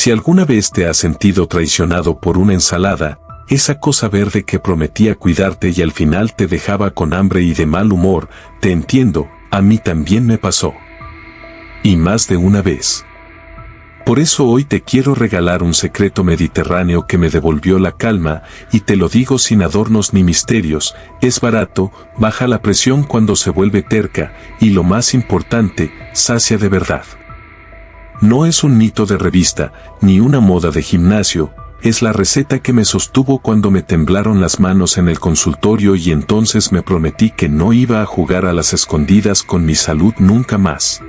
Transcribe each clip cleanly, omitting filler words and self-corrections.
Si alguna vez te has sentido traicionado por una ensalada, esa cosa verde que prometía cuidarte y al final te dejaba con hambre y de mal humor, te entiendo, a mí también me pasó. Y más de una vez. Por eso hoy te quiero regalar un secreto mediterráneo que me devolvió la calma, y te lo digo sin adornos ni misterios, es barato, baja la presión cuando se vuelve terca, y lo más importante, sacia de verdad. No es un mito de revista, ni una moda de gimnasio, es la receta que me sostuvo cuando me temblaron las manos en el consultorio y entonces me prometí que no iba a jugar a las escondidas con mi salud nunca más.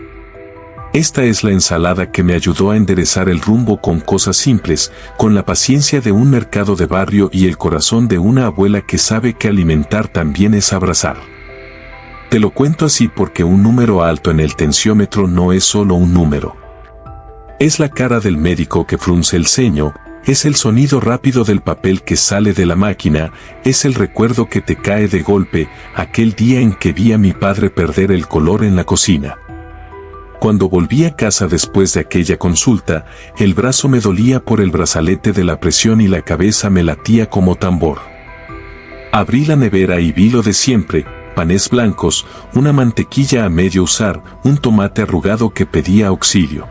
Esta es la ensalada que me ayudó a enderezar el rumbo con cosas simples, con la paciencia de un mercado de barrio y el corazón de una abuela que sabe que alimentar también es abrazar. Te lo cuento así porque un número alto en el tensiómetro no es solo un número. Es la cara del médico que frunce el ceño, es el sonido rápido del papel que sale de la máquina, es el recuerdo que te cae de golpe, aquel día en que vi a mi padre perder el color en la cocina. Cuando volví a casa después de aquella consulta, el brazo me dolía por el brazalete de la presión y la cabeza me latía como tambor. Abrí la nevera y vi lo de siempre, panes blancos, una mantequilla a medio usar, un tomate arrugado que pedía auxilio.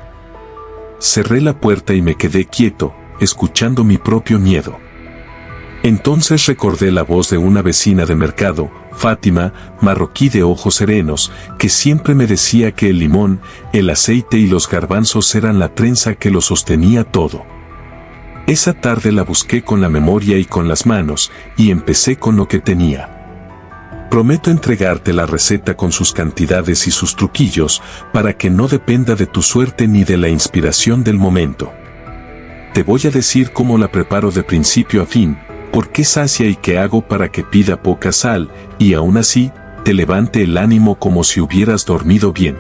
Cerré la puerta y me quedé quieto, escuchando mi propio miedo. Entonces recordé la voz de una vecina de mercado, Fátima, marroquí de ojos serenos, que siempre me decía que el limón, el aceite y los garbanzos eran la trenza que lo sostenía todo. Esa tarde la busqué con la memoria y con las manos, y empecé con lo que tenía. Prometo entregarte la receta con sus cantidades y sus truquillos, para que no dependa de tu suerte ni de la inspiración del momento. Te voy a decir cómo la preparo de principio a fin, por qué sacia y qué hago para que pida poca sal, y aún así, te levante el ánimo como si hubieras dormido bien.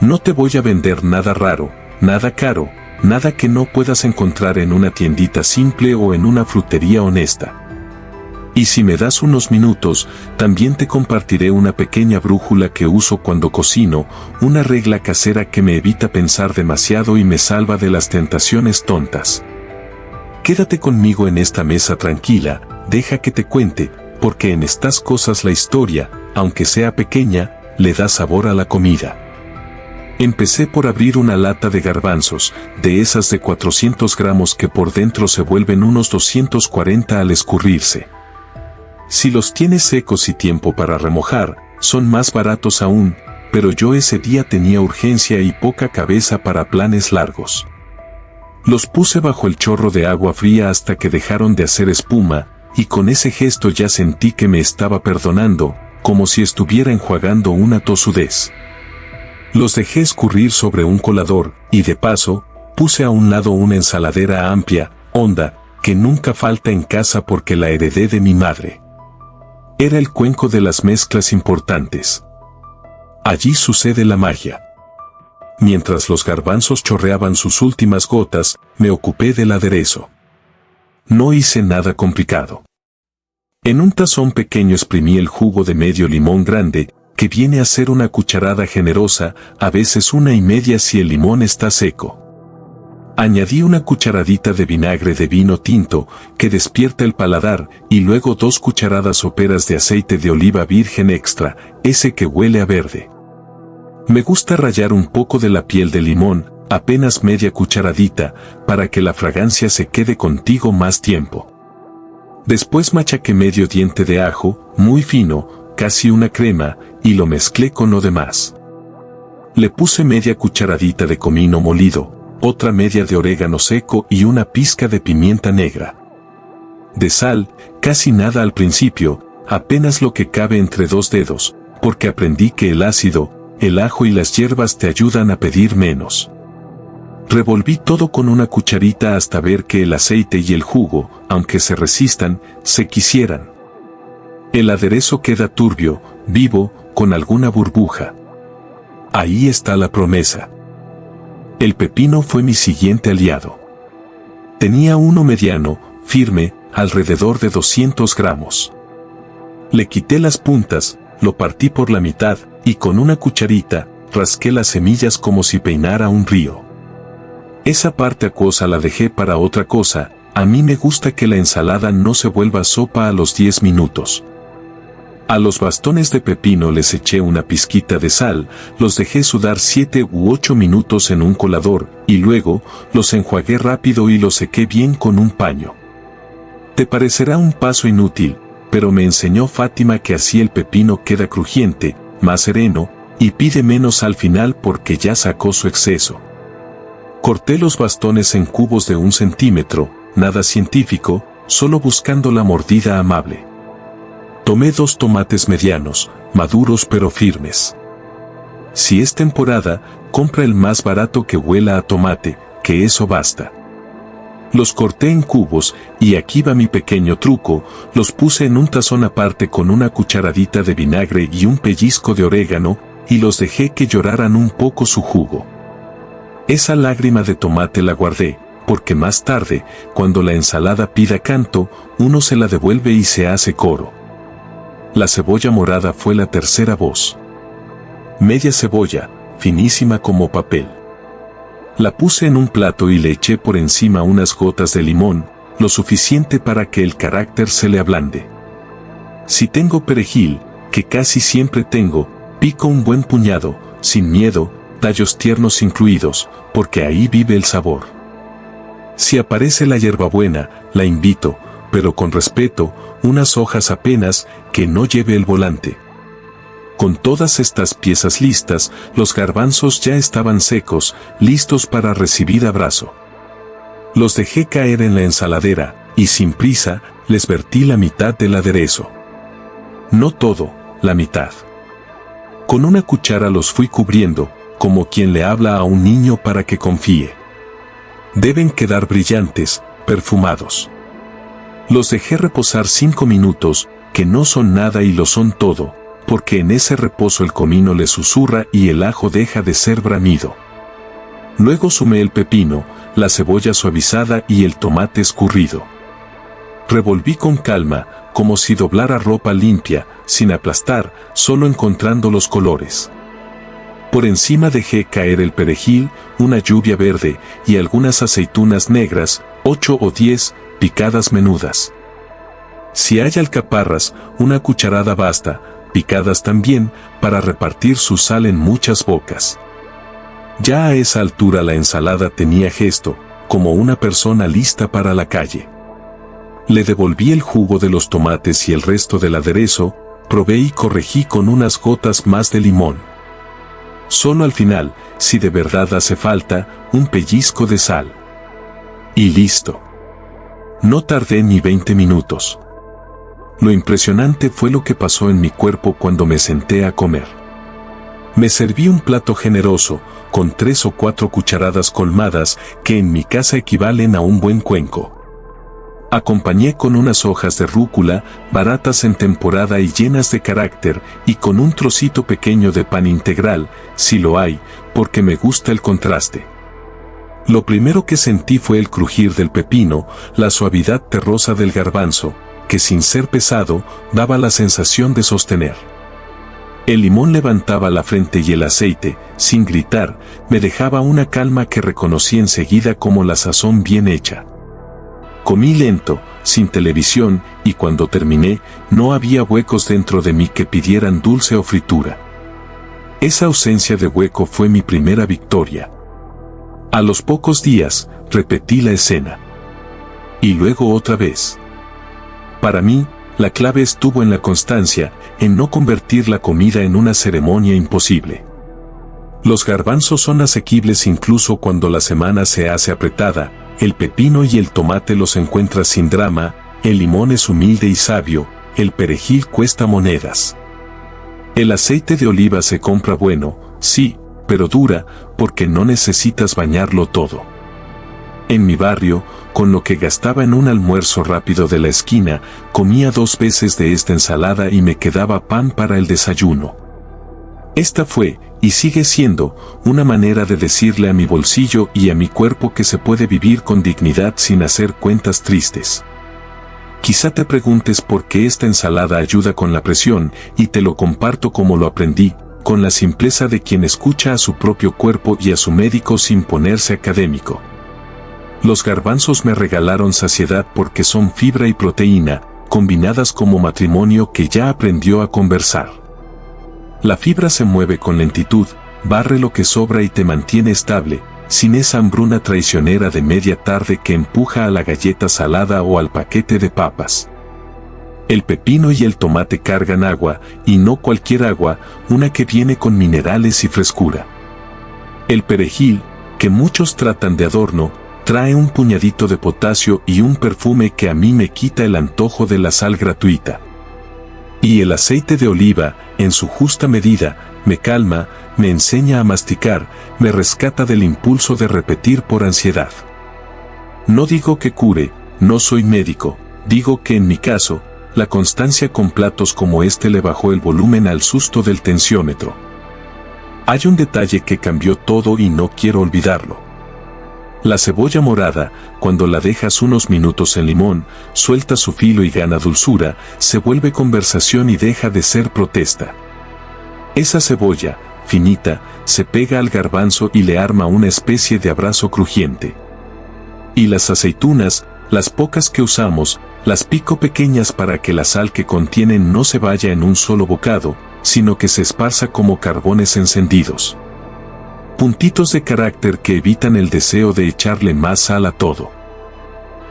No te voy a vender nada raro, nada caro, nada que no puedas encontrar en una tiendita simple o en una frutería honesta. Y si me das unos minutos, también te compartiré una pequeña brújula que uso cuando cocino, una regla casera que me evita pensar demasiado y me salva de las tentaciones tontas. Quédate conmigo en esta mesa tranquila, deja que te cuente, porque en estas cosas la historia, aunque sea pequeña, le da sabor a la comida. Empecé por abrir una lata de garbanzos, de esas de 400 gramos que por dentro se vuelven unos 240 al escurrirse. Si los tienes secos y tiempo para remojar, son más baratos aún, pero yo ese día tenía urgencia y poca cabeza para planes largos. Los puse bajo el chorro de agua fría hasta que dejaron de hacer espuma, y con ese gesto ya sentí que me estaba perdonando, como si estuviera enjuagando una tosudez. Los dejé escurrir sobre un colador, y de paso, puse a un lado una ensaladera amplia, honda, que nunca falta en casa porque la heredé de mi madre. Era el cuenco de las mezclas importantes. Allí sucede la magia. Mientras los garbanzos chorreaban sus últimas gotas, me ocupé del aderezo. No hice nada complicado. En un tazón pequeño exprimí el jugo de medio limón grande, que viene a ser una cucharada generosa, a veces 1,5 si el limón está seco. Añadí una cucharadita de vinagre de vino tinto, que despierta el paladar, y luego 2 cucharadas soperas de aceite de oliva virgen extra, ese que huele a verde. Me gusta rallar un poco de la piel de limón, apenas media cucharadita, para que la fragancia se quede contigo más tiempo. Después machaqué medio diente de ajo, muy fino, casi una crema, y lo mezclé con lo demás. Le puse media cucharadita de comino molido, otra media de orégano seco y una pizca de pimienta negra. De sal, casi nada al principio, apenas lo que cabe entre 2 dedos, porque aprendí que el ácido, el ajo y las hierbas te ayudan a pedir menos. Revolví todo con una cucharita hasta ver que el aceite y el jugo, aunque se resistan, se quisieran. El aderezo queda turbio, vivo, con alguna burbuja. Ahí está la promesa. El pepino fue mi siguiente aliado. Tenía uno mediano, firme, alrededor de 200 gramos. Le quité las puntas, lo partí por la mitad, y con una cucharita, rasqué las semillas como si peinara un río. Esa parte acuosa la dejé para otra cosa. A mí me gusta que la ensalada no se vuelva sopa a los 10 minutos. A los bastones de pepino les eché una pizquita de sal, los dejé sudar 7 u 8 minutos en un colador, y luego, los enjuagué rápido y los sequé bien con un paño. Te parecerá un paso inútil, pero me enseñó Fátima que así el pepino queda crujiente, más sereno, y pide menos al final porque ya sacó su exceso. Corté los bastones en cubos de 1 centímetro, nada científico, solo buscando la mordida amable. Tomé 2 tomates medianos, maduros pero firmes. Si es temporada, compra el más barato que huela a tomate, que eso basta. Los corté en cubos, y aquí va mi pequeño truco, los puse en un tazón aparte con una cucharadita de vinagre y un pellizco de orégano, y los dejé que lloraran un poco su jugo. Esa lágrima de tomate la guardé, porque más tarde, cuando la ensalada pida canto, uno se la devuelve y se hace coro. La cebolla morada fue la tercera voz. Media cebolla, finísima como papel. La puse en un plato y le eché por encima unas gotas de limón, lo suficiente para que el carácter se le ablande. Si tengo perejil, que casi siempre tengo, pico un buen puñado, sin miedo, tallos tiernos incluidos, porque ahí vive el sabor. Si aparece la hierbabuena, la invito, pero con respeto, unas hojas apenas, que no lleve el volante. Con todas estas piezas listas, los garbanzos ya estaban secos, listos para recibir abrazo. Los dejé caer en la ensaladera, y sin prisa, les vertí la mitad del aderezo. No todo, la mitad. Con una cuchara los fui cubriendo, como quien le habla a un niño para que confíe. Deben quedar brillantes, perfumados. Los dejé reposar 5 minutos, que no son nada y lo son todo, porque en ese reposo el comino le susurra y el ajo deja de ser bramido. Luego sumé el pepino, la cebolla suavizada y el tomate escurrido. Revolví con calma, como si doblara ropa limpia, sin aplastar, solo encontrando los colores. Por encima dejé caer el perejil, una lluvia verde, y algunas aceitunas negras, 8 o 10, picadas menudas. Si hay alcaparras, una cucharada basta, picadas también, para repartir su sal en muchas bocas. Ya a esa altura la ensalada tenía gesto, como una persona lista para la calle. Le devolví el jugo de los tomates y el resto del aderezo, probé y corregí con unas gotas más de limón. Solo al final, si de verdad hace falta, un pellizco de sal. Y listo. No tardé ni 20 minutos. Lo impresionante fue lo que pasó en mi cuerpo cuando me senté a comer. Me serví un plato generoso, con 3 o 4 cucharadas colmadas, que en mi casa equivalen a un buen cuenco. Acompañé con unas hojas de rúcula, baratas en temporada y llenas de carácter, y con un trocito pequeño de pan integral, si lo hay, porque me gusta el contraste. Lo primero que sentí fue el crujir del pepino, la suavidad terrosa del garbanzo, que sin ser pesado, daba la sensación de sostener. El limón levantaba la frente y el aceite, sin gritar, me dejaba una calma que reconocí enseguida como la sazón bien hecha. Comí lento, sin televisión, y cuando terminé, no había huecos dentro de mí que pidieran dulce o fritura. Esa ausencia de hueco fue mi primera victoria. A los pocos días, repetí la escena. Y luego otra vez. Para mí, la clave estuvo en la constancia, en no convertir la comida en una ceremonia imposible. Los garbanzos son asequibles incluso cuando la semana se hace apretada, el pepino y el tomate los encuentras sin drama, el limón es humilde y sabio, el perejil cuesta monedas. El aceite de oliva se compra bueno, sí, pero dura, porque no necesitas bañarlo todo. En mi barrio, con lo que gastaba en un almuerzo rápido de la esquina, comía 2 veces de esta ensalada y me quedaba pan para el desayuno. Esta fue, y sigue siendo, una manera de decirle a mi bolsillo y a mi cuerpo que se puede vivir con dignidad sin hacer cuentas tristes. Quizá te preguntes por qué esta ensalada ayuda con la presión, y te lo comparto como lo aprendí, con la simpleza de quien escucha a su propio cuerpo y a su médico sin ponerse académico. Los garbanzos me regalaron saciedad porque son fibra y proteína, combinadas como matrimonio que ya aprendió a conversar. La fibra se mueve con lentitud, barre lo que sobra y te mantiene estable, sin esa hambruna traicionera de media tarde que empuja a la galleta salada o al paquete de papas. El pepino y el tomate cargan agua, y no cualquier agua, una que viene con minerales y frescura. El perejil, que muchos tratan de adorno, trae un puñadito de potasio y un perfume que a mí me quita el antojo de la sal gratuita. Y el aceite de oliva, en su justa medida, me calma, me enseña a masticar, me rescata del impulso de repetir por ansiedad. No digo que cure, no soy médico, digo que en mi caso, la constancia con platos como este le bajó el volumen al susto del tensiómetro. Hay un detalle que cambió todo y no quiero olvidarlo. La cebolla morada, cuando la dejas unos minutos en limón, suelta su filo y gana dulzura, se vuelve conversación y deja de ser protesta. Esa cebolla, finita, se pega al garbanzo y le arma una especie de abrazo crujiente. Y las aceitunas, las pocas que usamos, las pico pequeñas para que la sal que contienen no se vaya en un solo bocado, sino que se esparza como carbones encendidos. Puntitos de carácter que evitan el deseo de echarle más sal a todo.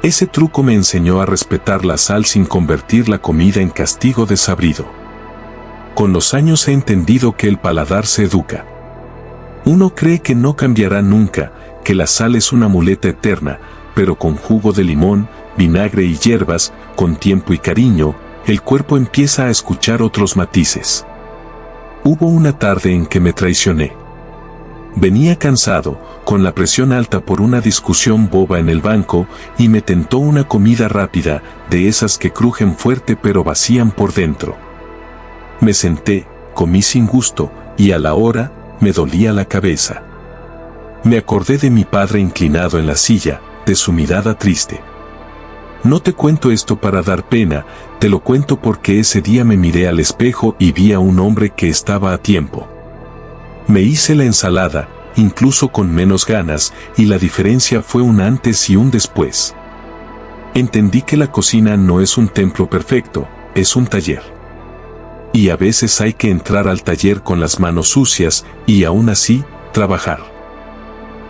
Ese truco me enseñó a respetar la sal sin convertir la comida en castigo desabrido. Con los años he entendido que el paladar se educa. Uno cree que no cambiará nunca, que la sal es una muleta eterna, pero con jugo de limón, vinagre y hierbas, con tiempo y cariño, el cuerpo empieza a escuchar otros matices. Hubo una tarde en que me traicioné. Venía cansado, con la presión alta por una discusión boba en el banco, y me tentó una comida rápida, de esas que crujen fuerte pero vacían por dentro. Me senté, comí sin gusto, y a la hora, me dolía la cabeza. Me acordé de mi padre inclinado en la silla, de su mirada triste. No te cuento esto para dar pena, te lo cuento porque ese día me miré al espejo y vi a un hombre que estaba a tiempo. Me hice la ensalada, incluso con menos ganas, y la diferencia fue un antes y un después. Entendí que la cocina no es un templo perfecto, es un taller. Y a veces hay que entrar al taller con las manos sucias, y aún así, trabajar.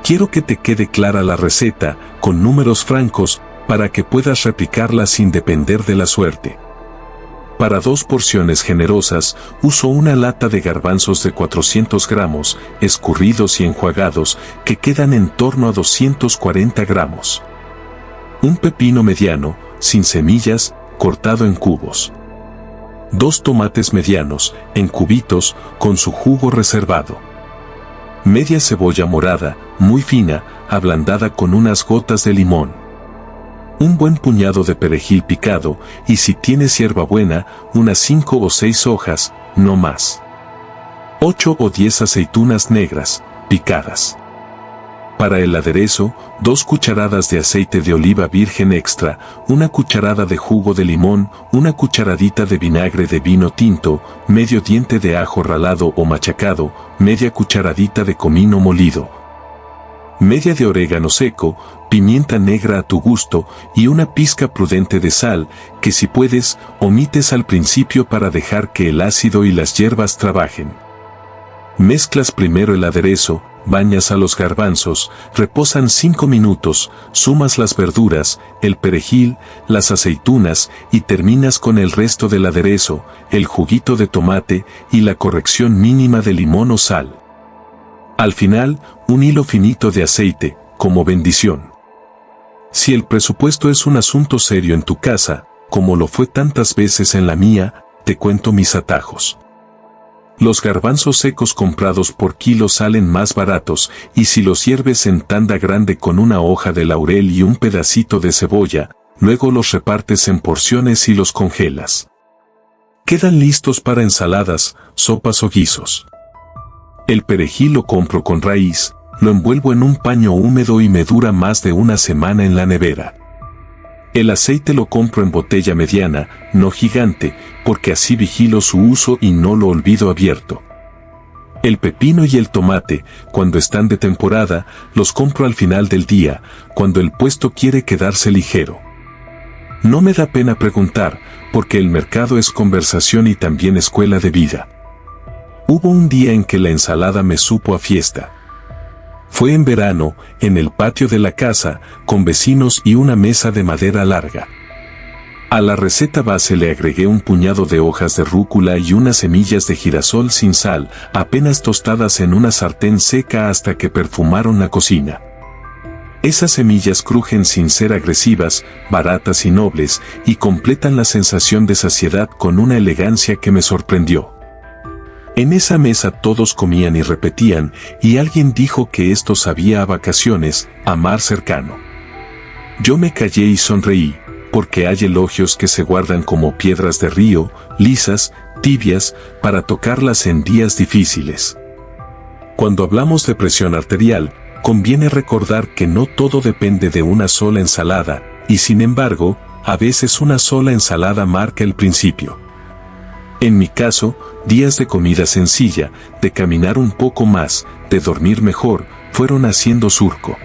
Quiero que te quede clara la receta, con números francos, para que puedas replicarla sin depender de la suerte. Para 2 porciones generosas, uso una lata de garbanzos de 400 gramos, escurridos y enjuagados, que quedan en torno a 240 gramos. Un pepino mediano, sin semillas, cortado en cubos. 2 tomates medianos, en cubitos, con su jugo reservado. Media cebolla morada, muy fina, ablandada con unas gotas de limón. Un buen puñado de perejil picado, y si tienes hierbabuena, unas 5 o 6 hojas, no más. 8 o 10 aceitunas negras, picadas. Para el aderezo, 2 cucharadas de aceite de oliva virgen extra, una cucharada de jugo de limón, una cucharadita de vinagre de vino tinto, medio diente de ajo ralado o machacado, media cucharadita de comino molido, media de orégano seco, pimienta negra a tu gusto y una pizca prudente de sal, que si puedes, omites al principio para dejar que el ácido y las hierbas trabajen. Mezclas primero el aderezo, bañas a los garbanzos, reposan 5 minutos, sumas las verduras, el perejil, las aceitunas y terminas con el resto del aderezo, el juguito de tomate y la corrección mínima de limón o sal. Al final, un hilo finito de aceite, como bendición. Si el presupuesto es un asunto serio en tu casa, como lo fue tantas veces en la mía, te cuento mis atajos. Los garbanzos secos comprados por kilo salen más baratos, y si los hierves en tanda grande con una hoja de laurel y un pedacito de cebolla, luego los repartes en porciones y los congelas. Quedan listos para ensaladas, sopas o guisos. El perejil lo compro con raíz, lo envuelvo en un paño húmedo y me dura más de una semana en la nevera. El aceite lo compro en botella mediana, no gigante, porque así vigilo su uso y no lo olvido abierto. El pepino y el tomate, cuando están de temporada, los compro al final del día, cuando el puesto quiere quedarse ligero. No me da pena preguntar, porque el mercado es conversación y también escuela de vida. Hubo un día en que la ensalada me supo a fiesta. Fue en verano, en el patio de la casa, con vecinos y una mesa de madera larga. A la receta base le agregué un puñado de hojas de rúcula y unas semillas de girasol sin sal, apenas tostadas en una sartén seca hasta que perfumaron la cocina. Esas semillas crujen sin ser agresivas, baratas y nobles, y completan la sensación de saciedad con una elegancia que me sorprendió. En esa mesa todos comían y repetían, y alguien dijo que esto sabía a vacaciones, a mar cercano. Yo me callé y sonreí, porque hay elogios que se guardan como piedras de río, lisas, tibias, para tocarlas en días difíciles. Cuando hablamos de presión arterial, conviene recordar que no todo depende de una sola ensalada, y sin embargo, a veces una sola ensalada marca el principio. En mi caso, días de comida sencilla, de caminar un poco más, de dormir mejor, fueron haciendo surco.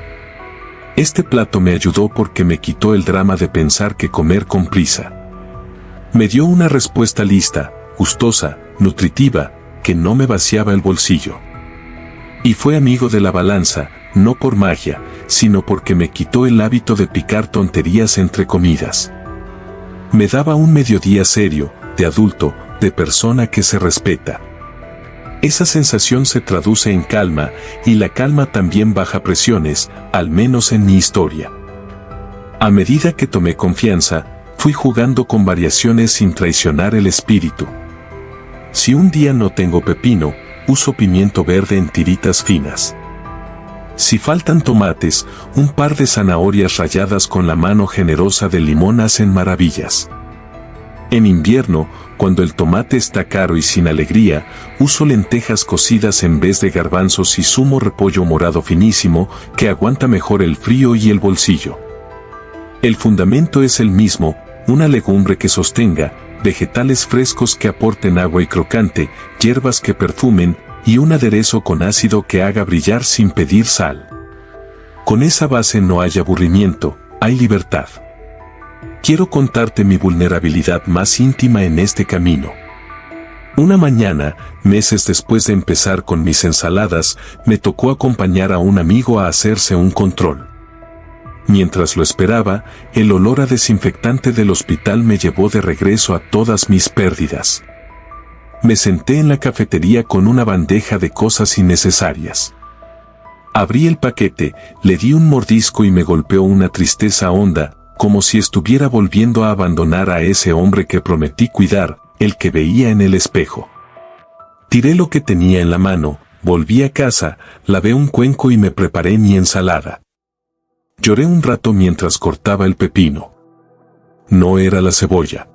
Este plato me ayudó porque me quitó el drama de pensar que comer con prisa. Me dio una respuesta lista, gustosa, nutritiva, que no me vaciaba el bolsillo. Y fue amigo de la balanza, no por magia, sino porque me quitó el hábito de picar tonterías entre comidas. Me daba un mediodía serio, de adulto, de persona que se respeta. Esa sensación se traduce en calma, y la calma también baja presiones, al menos en mi historia. A medida que tomé confianza, fui jugando con variaciones sin traicionar el espíritu. Si un día no tengo pepino, uso pimiento verde en tiritas finas. Si faltan tomates, un par de zanahorias ralladas con la mano generosa del limón hacen maravillas. En invierno, cuando el tomate está caro y sin alegría, uso lentejas cocidas en vez de garbanzos y zumo repollo morado finísimo, que aguanta mejor el frío y el bolsillo. El fundamento es el mismo, una legumbre que sostenga, vegetales frescos que aporten agua y crocante, hierbas que perfumen, y un aderezo con ácido que haga brillar sin pedir sal. Con esa base no hay aburrimiento, hay libertad. Quiero contarte mi vulnerabilidad más íntima en este camino. Una mañana, meses después de empezar con mis ensaladas, me tocó acompañar a un amigo a hacerse un control. Mientras lo esperaba, el olor a desinfectante del hospital me llevó de regreso a todas mis pérdidas. Me senté en la cafetería con una bandeja de cosas innecesarias. Abrí el paquete, le di un mordisco y me golpeó una tristeza honda, como si estuviera volviendo a abandonar a ese hombre que prometí cuidar, el que veía en el espejo. Tiré lo que tenía en la mano, volví a casa, lavé un cuenco y me preparé mi ensalada. Lloré un rato mientras cortaba el pepino. No era la cebolla.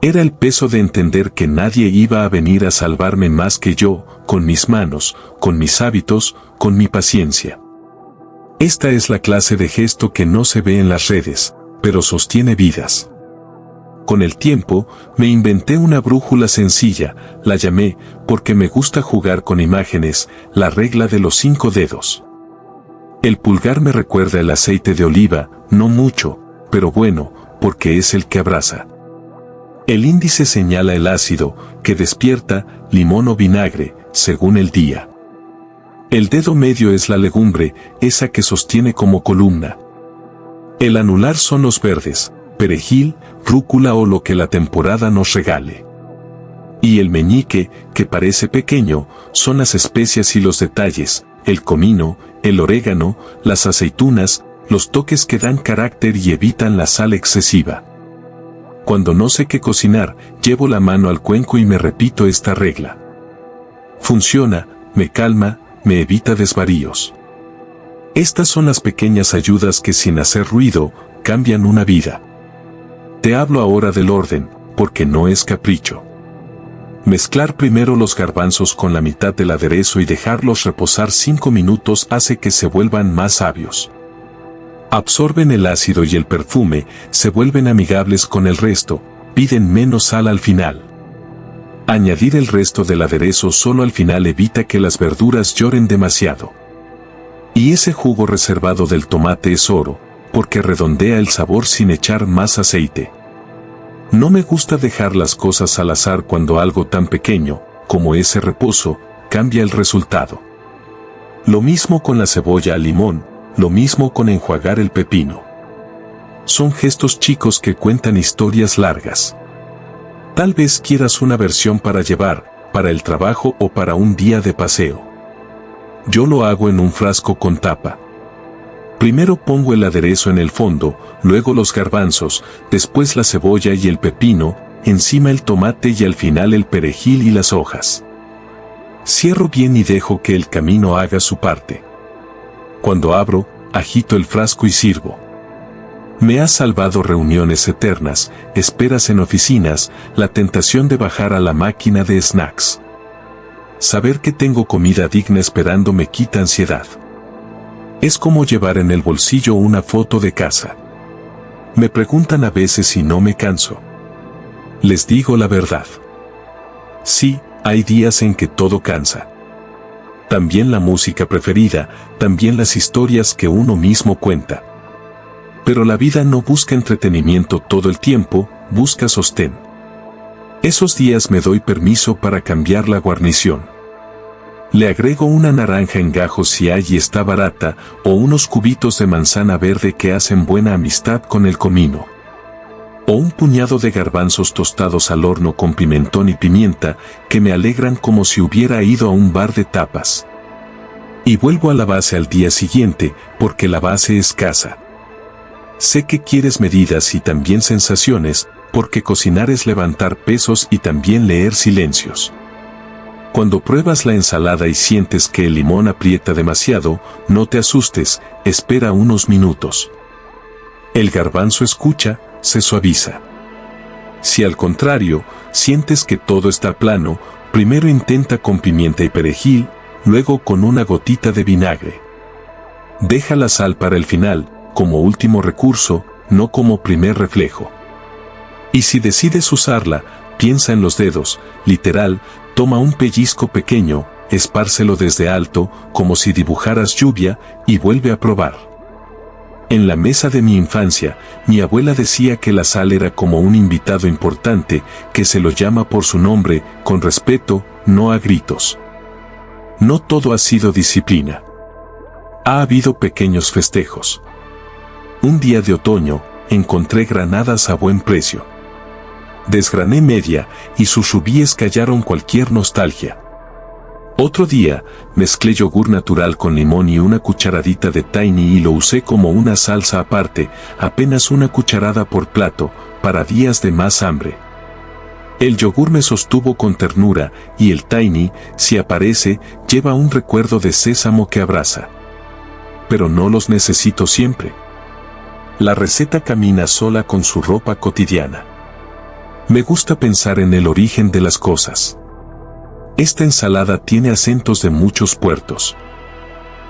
Era el peso de entender que nadie iba a venir a salvarme más que yo, con mis manos, con mis hábitos, con mi paciencia. Esta es la clase de gesto que no se ve en las redes, pero sostiene vidas. Con el tiempo, me inventé una brújula sencilla, la llamé, porque me gusta jugar con imágenes, la regla de los 5 dedos. El pulgar me recuerda el aceite de oliva, no mucho, pero bueno, porque es el que abraza. El índice señala el ácido, que despierta, limón o vinagre, según el día. El dedo medio es la legumbre, esa que sostiene como columna. El anular son los verdes, perejil, rúcula o lo que la temporada nos regale. Y el meñique, que parece pequeño, son las especias y los detalles, el comino, el orégano, las aceitunas, los toques que dan carácter y evitan la sal excesiva. Cuando no sé qué cocinar, llevo la mano al cuenco y me repito esta regla. Funciona, me calma, me evita desvaríos. Estas son las pequeñas ayudas que sin hacer ruido, cambian una vida. Te hablo ahora del orden, porque no es capricho. Mezclar primero los garbanzos con la mitad del aderezo y dejarlos reposar 5 minutos hace que se vuelvan más sabios. Absorben el ácido y el perfume, se vuelven amigables con el resto, piden menos sal al final. Añadir el resto del aderezo solo al final evita que las verduras lloren demasiado. Y ese jugo reservado del tomate es oro, porque redondea el sabor sin echar más aceite. No me gusta dejar las cosas al azar cuando algo tan pequeño, como ese reposo, cambia el resultado. Lo mismo con la cebolla al limón, lo mismo con enjuagar el pepino. Son gestos chicos que cuentan historias largas. Tal vez quieras una versión para llevar, para el trabajo o para un día de paseo. Yo lo hago en un frasco con tapa. Primero pongo el aderezo en el fondo, luego los garbanzos, después la cebolla y el pepino, encima el tomate y al final el perejil y las hojas. Cierro bien y dejo que el camino haga su parte. Cuando abro, agito el frasco y sirvo. Me ha salvado reuniones eternas, esperas en oficinas, la tentación de bajar a la máquina de snacks. Saber que tengo comida digna esperando me quita ansiedad. Es como llevar en el bolsillo una foto de casa. Me preguntan a veces si no me canso. Les digo la verdad. Sí, hay días en que todo cansa. También la música preferida, también las historias que uno mismo cuenta. Pero la vida no busca entretenimiento todo el tiempo, busca sostén. Esos días me doy permiso para cambiar la guarnición. Le agrego una naranja en gajos si hay y está barata, o unos cubitos de manzana verde que hacen buena amistad con el comino. O un puñado de garbanzos tostados al horno con pimentón y pimienta, que me alegran como si hubiera ido a un bar de tapas. Y vuelvo a la base al día siguiente, porque la base es casa. Sé que quieres medidas y también sensaciones, porque cocinar es levantar pesos y también leer silencios. Cuando pruebas la ensalada y sientes que el limón aprieta demasiado, no te asustes, espera unos minutos. El garbanzo escucha, se suaviza. Si al contrario, sientes que todo está plano, primero intenta con pimienta y perejil, luego con una gotita de vinagre. Deja la sal para el final, como último recurso, no como primer reflejo. Y si decides usarla, piensa en los dedos, literal, toma un pellizco pequeño, espárcelo desde alto, como si dibujaras lluvia, y vuelve a probar. En la mesa de mi infancia, mi abuela decía que la sal era como un invitado importante, que se lo llama por su nombre, con respeto, no a gritos. No todo ha sido disciplina. Ha habido pequeños festejos. Un día de otoño, encontré granadas a buen precio. Desgrané media, y sus rubíes callaron cualquier nostalgia. Otro día, mezclé yogur natural con limón y una cucharadita de tahini y lo usé como una salsa aparte, apenas una cucharada por plato, para días de más hambre. El yogur me sostuvo con ternura, y el tahini, si aparece, lleva un recuerdo de sésamo que abraza. Pero no los necesito siempre. La receta camina sola con su ropa cotidiana. Me gusta pensar en el origen de las cosas. Esta ensalada tiene acentos de muchos puertos.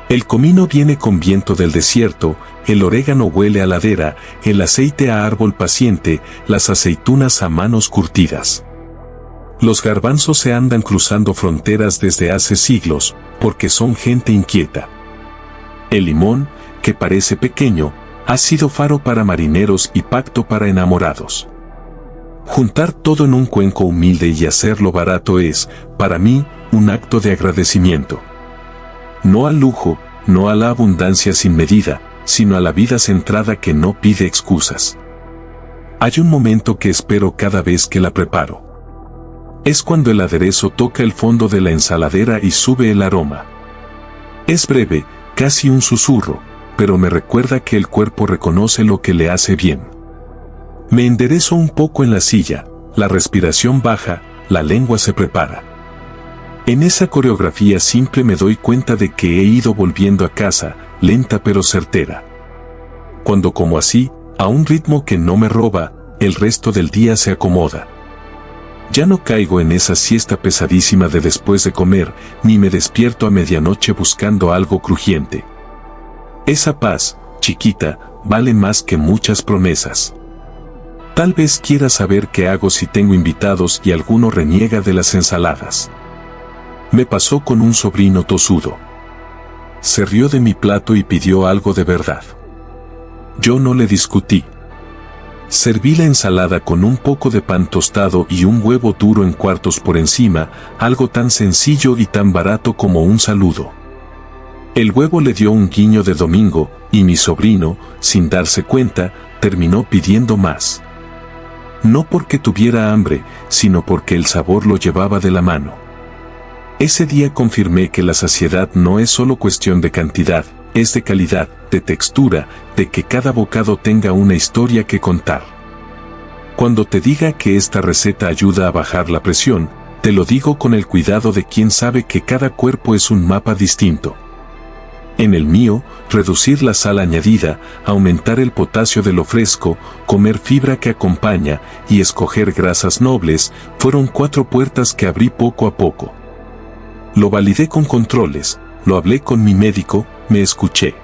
El comino viene con viento del desierto, el orégano huele a ladera, el aceite a árbol paciente, las aceitunas a manos curtidas. Los garbanzos se andan cruzando fronteras desde hace siglos, porque son gente inquieta. El limón, que parece pequeño, ha sido faro para marineros y pacto para enamorados. Juntar todo en un cuenco humilde y hacerlo barato es, para mí, un acto de agradecimiento. No al lujo, no a la abundancia sin medida, sino a la vida centrada que no pide excusas. Hay un momento que espero cada vez que la preparo. Es cuando el aderezo toca el fondo de la ensaladera y sube el aroma. Es breve, casi un susurro, pero me recuerda que el cuerpo reconoce lo que le hace bien. Me enderezo un poco en la silla, la respiración baja, la lengua se prepara. En esa coreografía simple me doy cuenta de que he ido volviendo a casa, lenta pero certera. Cuando como así, a un ritmo que no me roba, el resto del día se acomoda. Ya no caigo en esa siesta pesadísima de después de comer, ni me despierto a medianoche buscando algo crujiente. Esa paz, chiquita, vale más que muchas promesas. Tal vez quieras saber qué hago si tengo invitados y alguno reniega de las ensaladas. Me pasó con un sobrino tosudo. Se rió de mi plato y pidió algo de verdad. Yo no le discutí. Serví la ensalada con un poco de pan tostado y un huevo duro en cuartos por encima, algo tan sencillo y tan barato como un saludo. El huevo le dio un guiño de domingo, y mi sobrino, sin darse cuenta, terminó pidiendo más. No porque tuviera hambre, sino porque el sabor lo llevaba de la mano. Ese día confirmé que la saciedad no es solo cuestión de cantidad, es de calidad, de textura, de que cada bocado tenga una historia que contar. Cuando te diga que esta receta ayuda a bajar la presión, te lo digo con el cuidado de quien sabe que cada cuerpo es un mapa distinto. En el mío, reducir la sal añadida, aumentar el potasio de lo fresco, comer fibra que acompaña y escoger grasas nobles, fueron 4 puertas que abrí poco a poco. Lo validé con controles, lo hablé con mi médico, me escuché.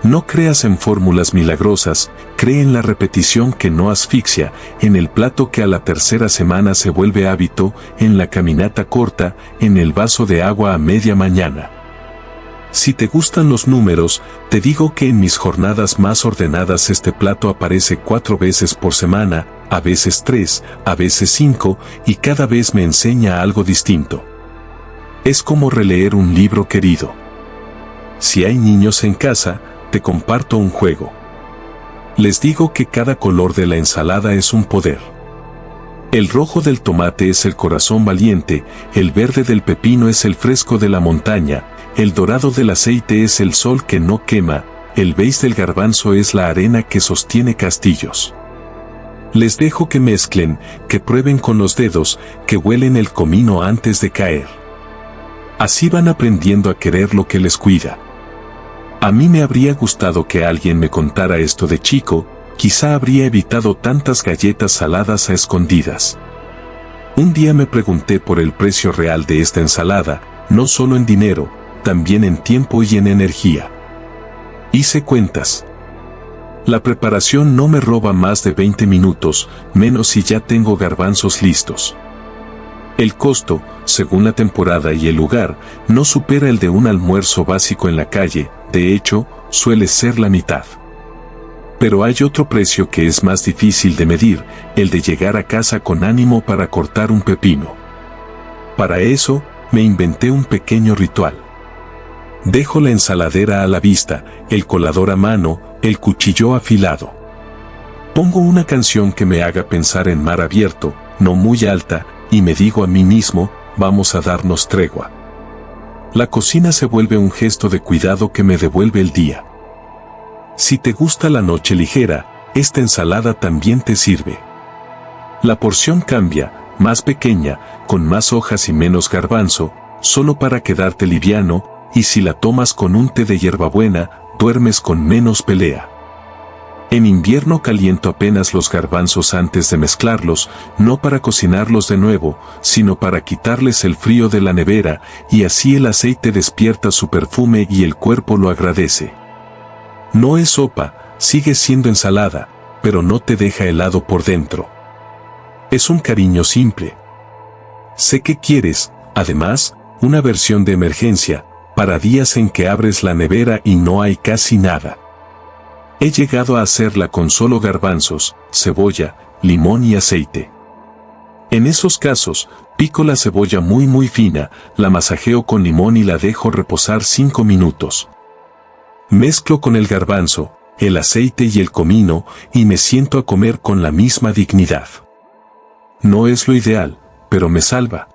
No creas en fórmulas milagrosas, cree en la repetición que no asfixia, en el plato que a la tercera semana se vuelve hábito, en la caminata corta, en el vaso de agua a media mañana. Si te gustan los números, te digo que en mis jornadas más ordenadas este plato aparece 4 veces por semana, a veces 3, a veces 5, y cada vez me enseña algo distinto. Es como releer un libro querido. Si hay niños en casa, te comparto un juego. Les digo que cada color de la ensalada es un poder. El rojo del tomate es el corazón valiente, el verde del pepino es el fresco de la montaña, el dorado del aceite es el sol que no quema, el beige del garbanzo es la arena que sostiene castillos. Les dejo que mezclen, que prueben con los dedos, que huelen el comino antes de caer. Así van aprendiendo a querer lo que les cuida. A mí me habría gustado que alguien me contara esto de chico, quizá habría evitado tantas galletas saladas a escondidas. Un día me pregunté por el precio real de esta ensalada, no solo en dinero, también en tiempo y en energía. Hice cuentas. La preparación no me roba más de 20 minutos, menos si ya tengo garbanzos listos. El costo, según la temporada y el lugar, no supera el de un almuerzo básico en la calle, de hecho, suele ser la mitad. Pero hay otro precio que es más difícil de medir, el de llegar a casa con ánimo para cortar un pepino. Para eso, me inventé un pequeño ritual. Dejo la ensaladera a la vista, el colador a mano, el cuchillo afilado. Pongo una canción que me haga pensar en mar abierto, no muy alta, y me digo a mí mismo, vamos a darnos tregua. La cocina se vuelve un gesto de cuidado que me devuelve el día. Si te gusta la noche ligera, esta ensalada también te sirve. La porción cambia, más pequeña, con más hojas y menos garbanzo, solo para quedarte liviano, y si la tomas con un té de hierbabuena, duermes con menos pelea. En invierno caliento apenas los garbanzos antes de mezclarlos, no para cocinarlos de nuevo, sino para quitarles el frío de la nevera, y así el aceite despierta su perfume y el cuerpo lo agradece. No es sopa, sigue siendo ensalada, pero no te deja helado por dentro. Es un cariño simple. Sé que quieres, además, una versión de emergencia, para días en que abres la nevera y no hay casi nada. He llegado a hacerla con solo garbanzos, cebolla, limón y aceite. En esos casos, pico la cebolla muy fina, la masajeo con limón y la dejo reposar 5 minutos. Mezclo con el garbanzo, el aceite y el comino, y me siento a comer con la misma dignidad. No es lo ideal, pero me salva.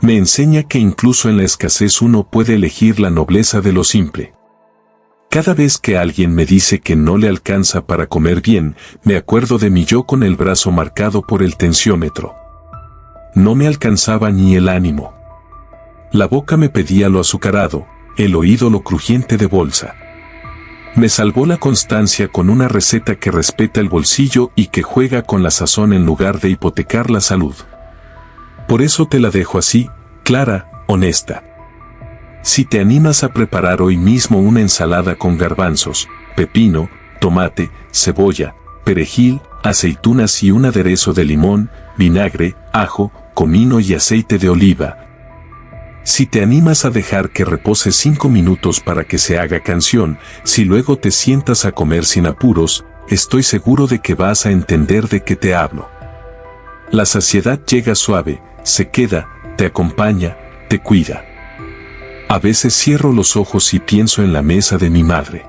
Me enseña que incluso en la escasez uno puede elegir la nobleza de lo simple. Cada vez que alguien me dice que no le alcanza para comer bien, me acuerdo de mi yo con el brazo marcado por el tensiómetro. No me alcanzaba ni el ánimo. La boca me pedía lo azucarado, el oído lo crujiente de bolsa. Me salvó la constancia con una receta que respeta el bolsillo y que juega con la sazón en lugar de hipotecar la salud. Por eso te la dejo así, clara, honesta. Si te animas a preparar hoy mismo una ensalada con garbanzos, pepino, tomate, cebolla, perejil, aceitunas y un aderezo de limón, vinagre, ajo, comino y aceite de oliva. Si te animas a dejar que repose 5 minutos para que se haga canción, si luego te sientas a comer sin apuros, estoy seguro de que vas a entender de qué te hablo. La saciedad llega suave, se queda, te acompaña, te cuida. A veces cierro los ojos y pienso en la mesa de mi madre.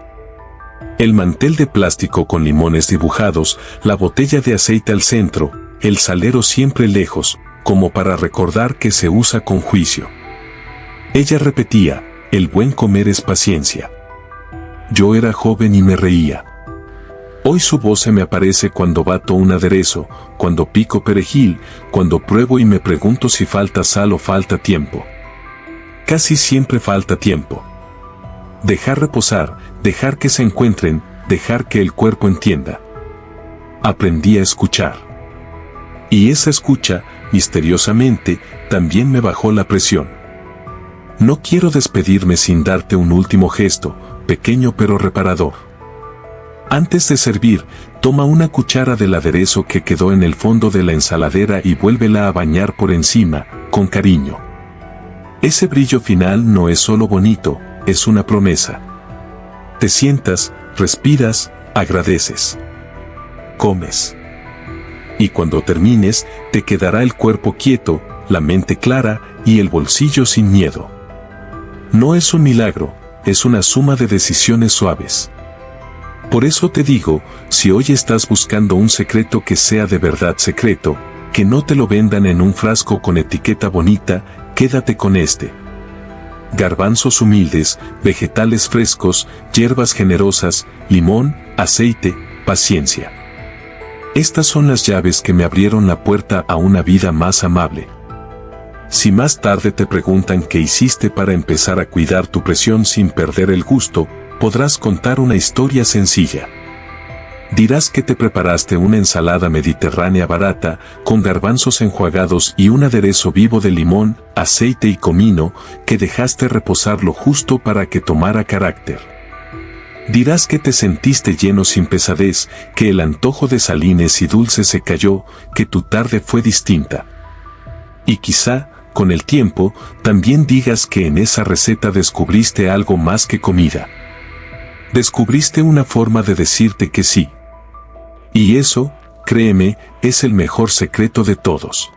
El mantel de plástico con limones dibujados, la botella de aceite al centro, el salero siempre lejos, como para recordar que se usa con juicio. Ella repetía, el buen comer es paciencia. Yo era joven y me reía. Hoy su voz se me aparece cuando bato un aderezo, cuando pico perejil, cuando pruebo y me pregunto si falta sal o falta tiempo. Casi siempre falta tiempo. Dejar reposar, dejar que se encuentren, dejar que el cuerpo entienda. Aprendí a escuchar. Y esa escucha, misteriosamente, también me bajó la presión. No quiero despedirme sin darte un último gesto, pequeño pero reparador. Antes de servir, toma una cuchara del aderezo que quedó en el fondo de la ensaladera y vuélvela a bañar por encima, con cariño. Ese brillo final no es solo bonito, es una promesa. Te sientas, respiras, agradeces. Comes. Y cuando termines, te quedará el cuerpo quieto, la mente clara y el bolsillo sin miedo. No es un milagro, es una suma de decisiones suaves. Por eso te digo, si hoy estás buscando un secreto que sea de verdad secreto, que no te lo vendan en un frasco con etiqueta bonita, quédate con este. Garbanzos humildes, vegetales frescos, hierbas generosas, limón, aceite, paciencia. Estas son las llaves que me abrieron la puerta a una vida más amable. Si más tarde te preguntan qué hiciste para empezar a cuidar tu presión sin perder el gusto, podrás contar una historia sencilla. Dirás que te preparaste una ensalada mediterránea barata, con garbanzos enjuagados y un aderezo vivo de limón, aceite y comino, que dejaste reposar lo justo para que tomara carácter. Dirás que te sentiste lleno sin pesadez, que el antojo de salines y dulces se cayó, que tu tarde fue distinta. Y quizá, con el tiempo, también digas que en esa receta descubriste algo más que comida. Descubriste una forma de decirte que sí. Y eso, créeme, es el mejor secreto de todos.